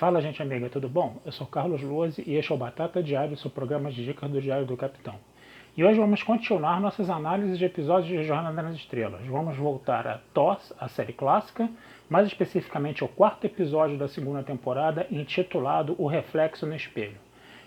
Fala, gente amiga, tudo bom? Eu sou Carlos Luozi e este é o Batata Diário, seu programa de dicas do Diário do Capitão. E hoje vamos continuar nossas análises de episódios de Jornada nas Estrelas. Vamos voltar a TOS, a série clássica, mais especificamente ao quarto episódio da segunda temporada, intitulado O Reflexo no Espelho.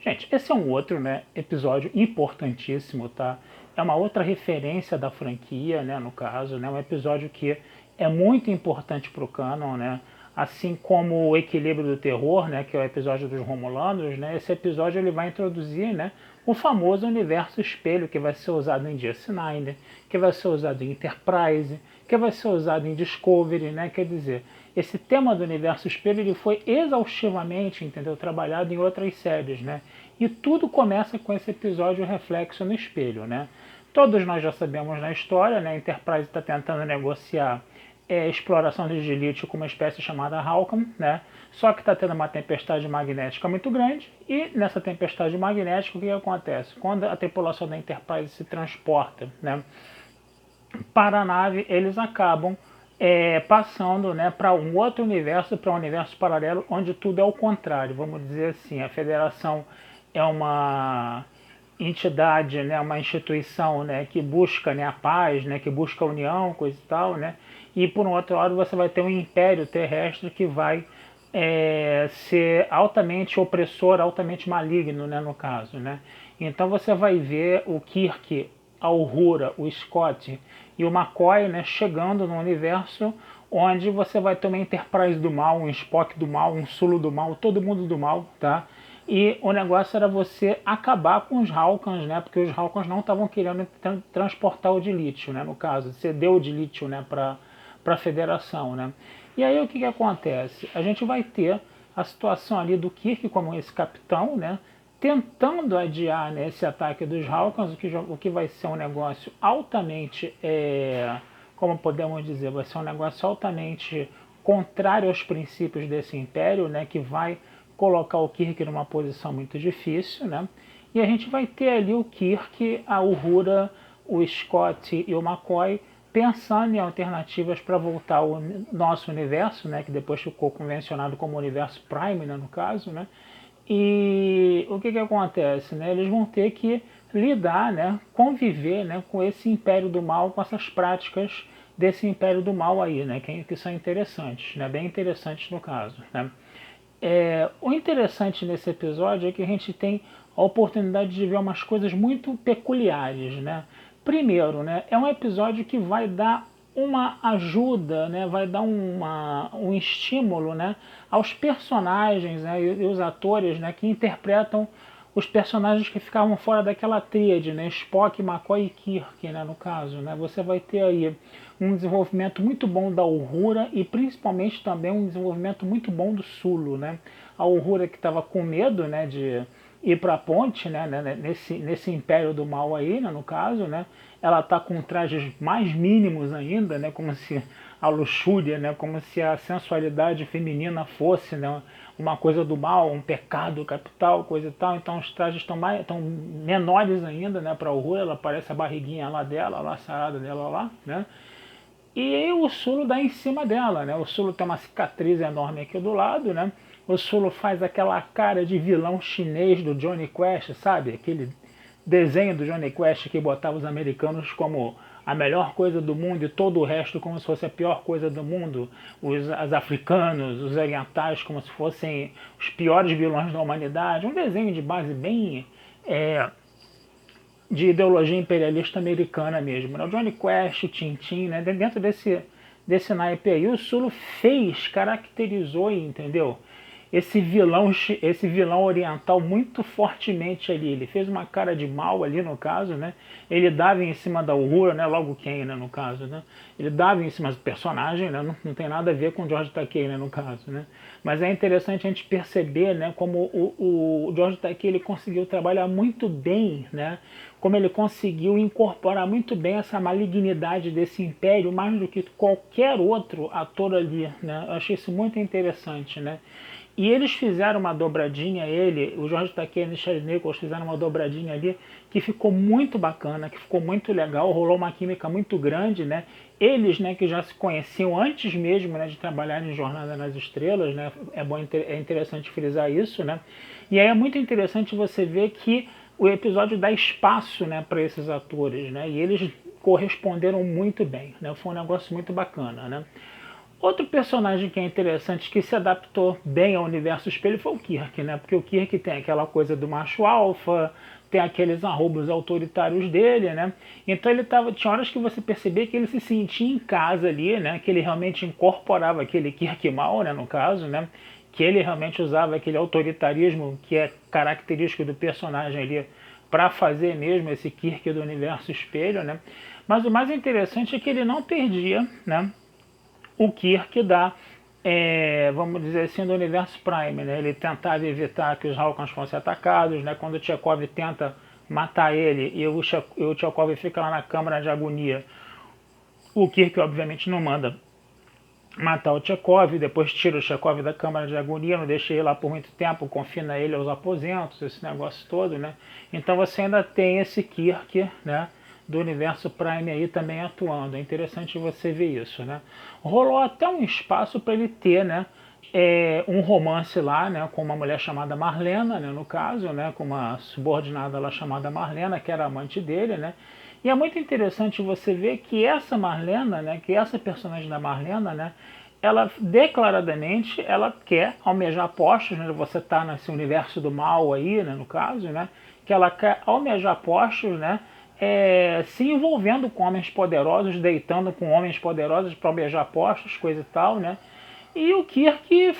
Gente, esse é um outro, episódio importantíssimo, tá? É uma outra referência da franquia, no caso, um episódio que é muito importante para o canon, assim como o Equilíbrio do Terror, que é o episódio dos Romulanos, esse episódio ele vai introduzir, o famoso universo espelho que vai ser usado em DS9, que vai ser usado em Enterprise, que vai ser usado em Discovery, quer dizer, esse tema do universo espelho ele foi exaustivamente, trabalhado em outras séries, e tudo começa com esse episódio Reflexo no Espelho, Todos nós já sabemos na história, a Enterprise está tentando negociar exploração de lítio com uma espécie chamada Halcon, Só que está tendo uma tempestade magnética muito grande e nessa tempestade magnética o que acontece? Quando a tripulação da Enterprise se transporta, para a nave, eles acabam passando para um outro universo, para um universo paralelo, onde tudo é o contrário. Vamos dizer assim, a Federação é uma entidade, uma instituição que busca a paz, que busca a união, coisa e tal, e por um outro lado você vai ter um império terrestre que vai ser altamente opressor, altamente maligno, no caso, Então você vai ver o Kirk, a Uhura, o Scott e o McCoy, chegando no universo onde você vai ter uma Enterprise do mal, um Spock do mal, um Sulu do mal, todo mundo do mal, tá? E o negócio era você acabar com os Halcons, porque os Halcons não estavam querendo transportar o de lítio, no caso, ceder o de lítio, para a Federação, E aí o que acontece? A gente vai ter a situação ali do Kirk como esse capitão, tentando adiar esse ataque dos Halcons, o que vai ser um negócio altamente, como podemos dizer, vai ser um negócio altamente contrário aos princípios desse império, que vai colocar o Kirk numa posição muito difícil, E a gente vai ter ali o Kirk, a Uhura, o Scott e o McCoy pensando em alternativas para voltar ao nosso universo, que depois ficou convencionado como universo Prime, no caso, E o que acontece? Eles vão ter que lidar, conviver com esse império do mal, com essas práticas desse império do mal aí, que são interessantes, bem interessantes no caso. O interessante nesse episódio é que a gente tem a oportunidade de ver umas coisas muito peculiares. Primeiro, é um episódio que vai dar uma ajuda, vai dar um estímulo aos personagens e os atores que interpretam os personagens que ficavam fora daquela tríade, Spock, McCoy e Kirk, no caso. Você vai ter aí um desenvolvimento muito bom da Uhura e principalmente também um desenvolvimento muito bom do Sulu. A Uhura que estava com medo de ir para a ponte, nesse império do mal aí, no caso, ela está com trajes mais mínimos ainda, como se a luxúria, como se a sensualidade feminina fosse uma coisa do mal, um pecado capital, coisa e tal. Então os trajes estão menores ainda, para a Uhura, ela parece a barriguinha lá dela, a sarada dela lá, E aí o Sulu dá em cima dela, O Sulu tem uma cicatriz enorme aqui do lado, O Sulu faz aquela cara de vilão chinês do Johnny Quest, sabe? Aquele desenho do Johnny Quest que botava os americanos como a melhor coisa do mundo e todo o resto como se fosse a pior coisa do mundo. Os africanos, os orientais como se fossem os piores vilões da humanidade. Um desenho de base bem de ideologia imperialista americana mesmo. O Johnny Quest, o Tintin, dentro desse naipe aí, o Sulu caracterizou, entendeu? Esse vilão oriental muito fortemente ali. Ele fez uma cara de mal ali no caso, Ele dava em cima da Uhura, logo quem, no caso, Ele dava em cima do personagem, não tem nada a ver com o George Takei, no caso, Mas é interessante a gente perceber, como o George Takei ele conseguiu trabalhar muito bem, Como ele conseguiu incorporar muito bem essa malignidade desse império, mais do que qualquer outro ator ali, Eu achei isso muito interessante, E eles fizeram uma dobradinha, o George Takei e a Nichelle Nichols fizeram uma dobradinha ali que ficou muito bacana, que ficou muito legal, rolou uma química muito grande, né? Eles, né, que já se conheciam antes mesmo, né, de trabalhar em Jornada nas Estrelas, né? É interessante frisar isso, né? E aí é muito interessante você ver que o episódio dá espaço, né, para esses atores, né? E eles corresponderam muito bem, né? Foi um negócio muito bacana, né? Outro personagem que é interessante, que se adaptou bem ao universo espelho, foi o Kirk, né? Porque o Kirk tem aquela coisa do macho alfa, tem aqueles arrobos autoritários dele, né? Então tinha horas que você percebia que ele se sentia em casa ali, né? Que ele realmente incorporava aquele Kirk mal, né? No caso, né? Que ele realmente usava aquele autoritarismo que é característico do personagem ali para fazer mesmo esse Kirk do universo espelho, né? Mas o mais interessante é que ele não perdia, né? O Kirk vamos dizer assim, do universo Prime, né? Ele tentava evitar que os Hawkins fossem atacados, né? Quando o Chekhov tenta matar ele e o Chekhov fica lá na câmara de agonia, o Kirk obviamente não manda matar o Chekhov, depois tira o Chekhov da câmara de agonia, não deixa ele lá por muito tempo, confina ele aos aposentos, esse negócio todo, né? Então você ainda tem esse Kirk, né, do universo Prime aí também atuando. É interessante você ver isso, né? Rolou até um espaço para ele ter, né, um romance lá, né, com uma mulher chamada Marlena, né, no caso, né, com uma subordinada lá chamada Marlena, que era amante dele, né? E é muito interessante você ver que essa Marlena, né, que essa personagem da Marlena, né, ela declaradamente ela quer almejar postos, né, você está nesse universo do mal aí, né, no caso, né, que ela quer almejar postos, né, se envolvendo com homens poderosos, deitando com homens poderosos para almejar postos, coisa e tal, né. E o Kirk,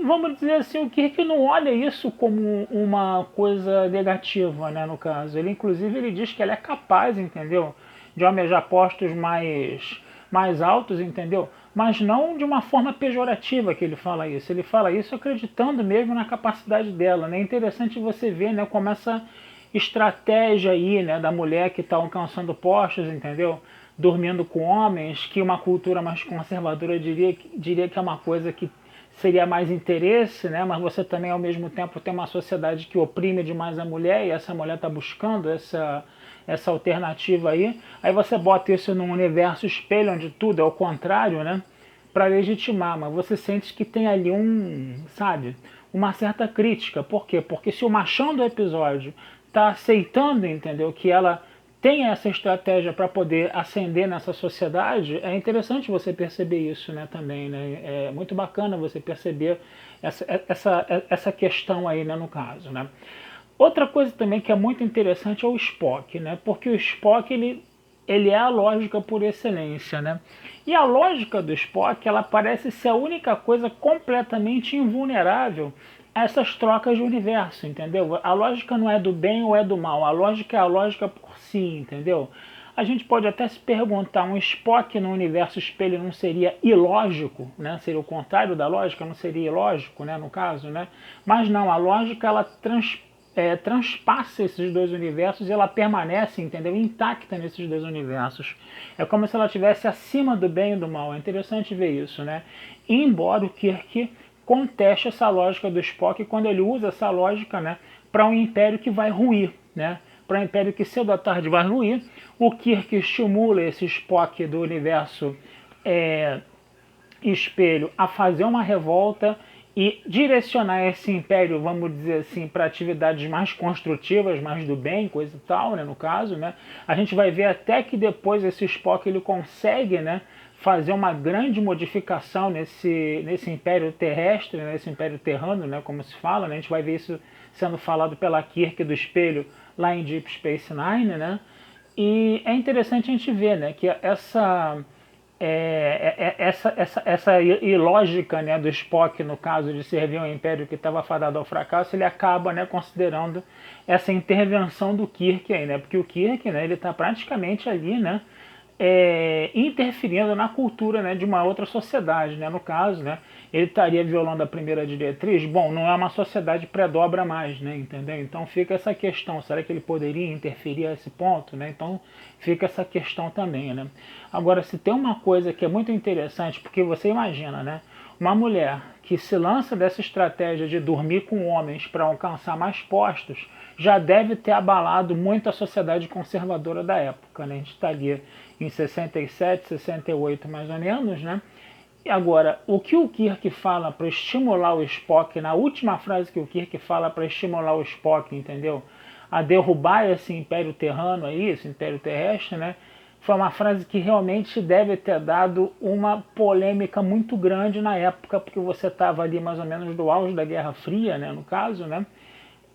vamos dizer assim, o Kirk não olha isso como uma coisa negativa, né, no caso. Ele, inclusive, ele diz que ele é capaz, entendeu, de almejar postos mais altos, entendeu, mas não de uma forma pejorativa que ele fala isso. Ele fala isso acreditando mesmo na capacidade dela, né. É interessante você ver, né, como essa estratégia aí, né, da mulher que está alcançando postos, entendeu, dormindo com homens, que uma cultura mais conservadora diria que é uma coisa que seria mais interesse, né? Mas você também ao mesmo tempo tem uma sociedade que oprime demais a mulher e essa mulher está buscando essa alternativa aí você bota isso num universo espelho onde tudo é o contrário, né? Para legitimar, mas você sente que tem ali sabe, uma certa crítica. Por quê? Porque se o machão do episódio está aceitando, entendeu, que ela tem essa estratégia para poder ascender nessa sociedade, é interessante você perceber isso, né, também, né? É muito bacana você perceber essa questão aí, né, no caso, né? Outra coisa também que é muito interessante é o Spock, né? Porque o Spock, ele é a lógica por excelência, né? E a lógica do Spock, ela parece ser a única coisa completamente invulnerável a essas trocas de universo, entendeu? A lógica não é do bem ou é do mal, a lógica é a lógica por si, entendeu? A gente pode até se perguntar, um Spock no universo espelho não seria ilógico, né? Seria o contrário da lógica, não seria ilógico, né, no caso, né? Mas não, a lógica, ela transpassa esses dois universos e ela permanece, entendeu, intacta nesses dois universos. É como se ela estivesse acima do bem e do mal. É interessante ver isso, né? Embora o Kirk conteste essa lógica do Spock quando ele usa essa lógica, né, para um império que vai ruir, né? Para um império que cedo ou tarde vai ruir. O Kirk estimula esse Spock do universo espelho a fazer uma revolta e direcionar esse império, vamos dizer assim, para atividades mais construtivas, mais do bem, coisa e tal, né, no caso, né? A gente vai ver até que depois esse Spock ele consegue, né, fazer uma grande modificação nesse império terrestre, né, nesse império terrano, né, como se fala, né? A gente vai ver isso sendo falado pela Kirk do espelho lá em Deep Space Nine, né? E é interessante a gente ver, né, que essa ilógica, né, do Spock, no caso de servir um império que estava fadado ao fracasso, ele acaba, né, considerando essa intervenção do Kirk aí, né, porque o Kirk, né, ele está praticamente ali, né, interferindo na cultura, né, de uma outra sociedade, né, no caso, né, ele estaria violando a primeira diretriz. Bom, não é uma sociedade pré-dobra mais, né, entendeu? Então fica essa questão, será que ele poderia interferir a esse ponto, né? Então fica essa questão também, né? Agora, se tem uma coisa que é muito interessante, porque você imagina, né, Uma mulher que se lança dessa estratégia de dormir com homens para alcançar mais postos, já deve ter abalado muito a sociedade conservadora da época, né? A gente está ali em 67, 68 mais ou menos, né? E agora, o que o Kirk fala para estimular o Spock, na última frase que o Kirk fala para estimular o Spock, entendeu? A derrubar esse império terrano aí, esse império terrestre, né? Foi uma frase que realmente deve ter dado uma polêmica muito grande na época, porque você estava ali mais ou menos do auge da Guerra Fria, né, no caso, né?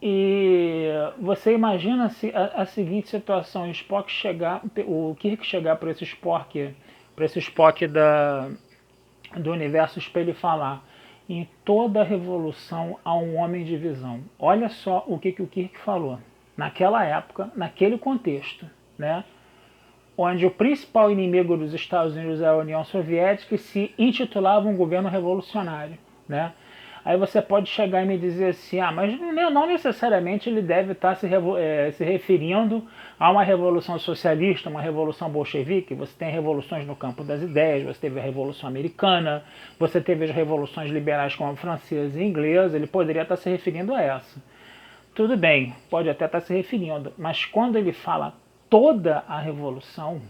E você imagina se a seguinte situação: o Spock chegar, o Kirk chegar para esse Spock do universo espelho e falar: em toda revolução há um homem de visão. Olha só o que o Kirk falou naquela época, naquele contexto, né? Onde o principal inimigo dos Estados Unidos era a União Soviética e se intitulava um governo revolucionário, né? Aí você pode chegar e me dizer assim: ah, mas não necessariamente ele deve estar se referindo a uma revolução socialista, uma revolução bolchevique. Você tem revoluções no campo das ideias, você teve a Revolução Americana, você teve as revoluções liberais como a francesa e inglesa. Ele poderia estar se referindo a essa. Tudo bem, pode até estar se referindo, mas quando ele fala toda a revolução,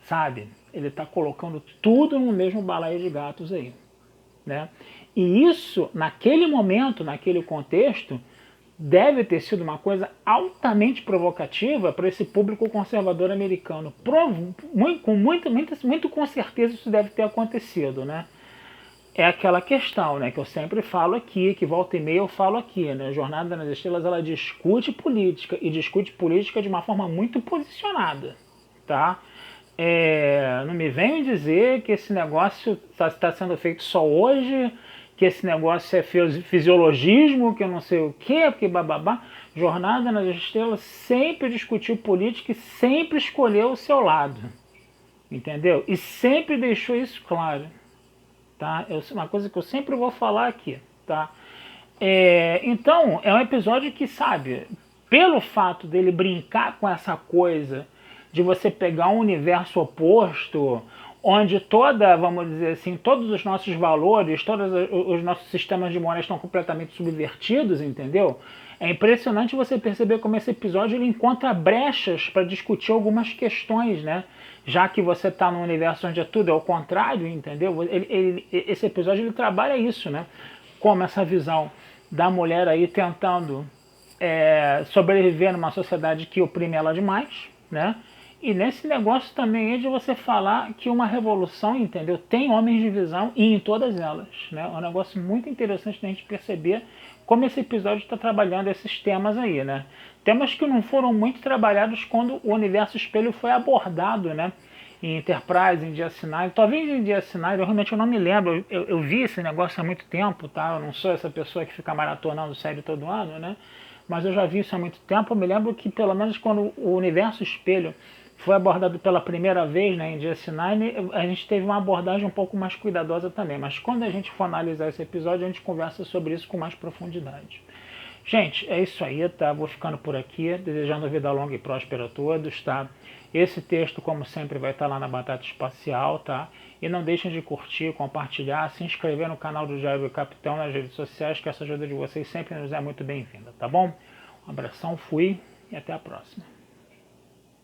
sabe? Ele está colocando tudo no mesmo balaio de gatos aí, né? E isso, naquele momento, naquele contexto, deve ter sido uma coisa altamente provocativa para esse público conservador americano. Muito com certeza isso deve ter acontecido, né? É aquela questão, né, que eu sempre falo aqui, que volta e meia eu falo aqui, né? Jornada nas Estrelas, ela discute política, e discute política de uma forma muito posicionada, tá? Não me venham dizer que esse negócio está sendo feito só hoje, que esse negócio é fisiologismo, que eu não sei o quê, porque bababá. Jornada nas Estrelas sempre discutiu política e sempre escolheu o seu lado, entendeu? E sempre deixou isso claro. Tá? Uma coisa que eu sempre vou falar aqui, tá? Então, é um episódio que, sabe, pelo fato dele brincar com essa coisa de você pegar um universo oposto, onde vamos dizer assim, todos os nossos valores, todos os nossos sistemas de moral estão completamente subvertidos, entendeu? É impressionante você perceber como esse episódio ele encontra brechas para discutir algumas questões, né? Já que você está num universo onde tudo é o contrário, entendeu? Esse episódio ele trabalha isso, né? Como essa visão da mulher aí tentando sobreviver numa sociedade que oprime ela demais, né? E nesse negócio também é de você falar que uma revolução, entendeu? Tem homens de visão e em todas elas, né? É um negócio muito interessante da gente perceber como esse episódio está trabalhando esses temas aí, né? Temas que não foram muito trabalhados quando o universo espelho foi abordado, né? Em Enterprise, em DS9. Talvez em DS9, eu realmente não me lembro. Eu vi esse negócio há muito tempo, tá? Eu não sou essa pessoa que fica maratonando série todo ano, né? Mas eu já vi isso há muito tempo. Eu me lembro que, pelo menos quando o universo espelho foi abordado pela primeira vez, né, em DS9, a gente teve uma abordagem um pouco mais cuidadosa também. Mas quando a gente for analisar esse episódio, a gente conversa sobre isso com mais profundidade. Gente, é isso aí, tá? Vou ficando por aqui, desejando vida longa e próspera a todos, tá? Esse texto, como sempre, vai estar lá na Batata Espacial, tá? E não deixem de curtir, compartilhar, se inscrever no canal do Diário do Capitão nas redes sociais, que essa ajuda de vocês sempre nos é muito bem-vinda, tá bom? Um abração, fui e até a próxima.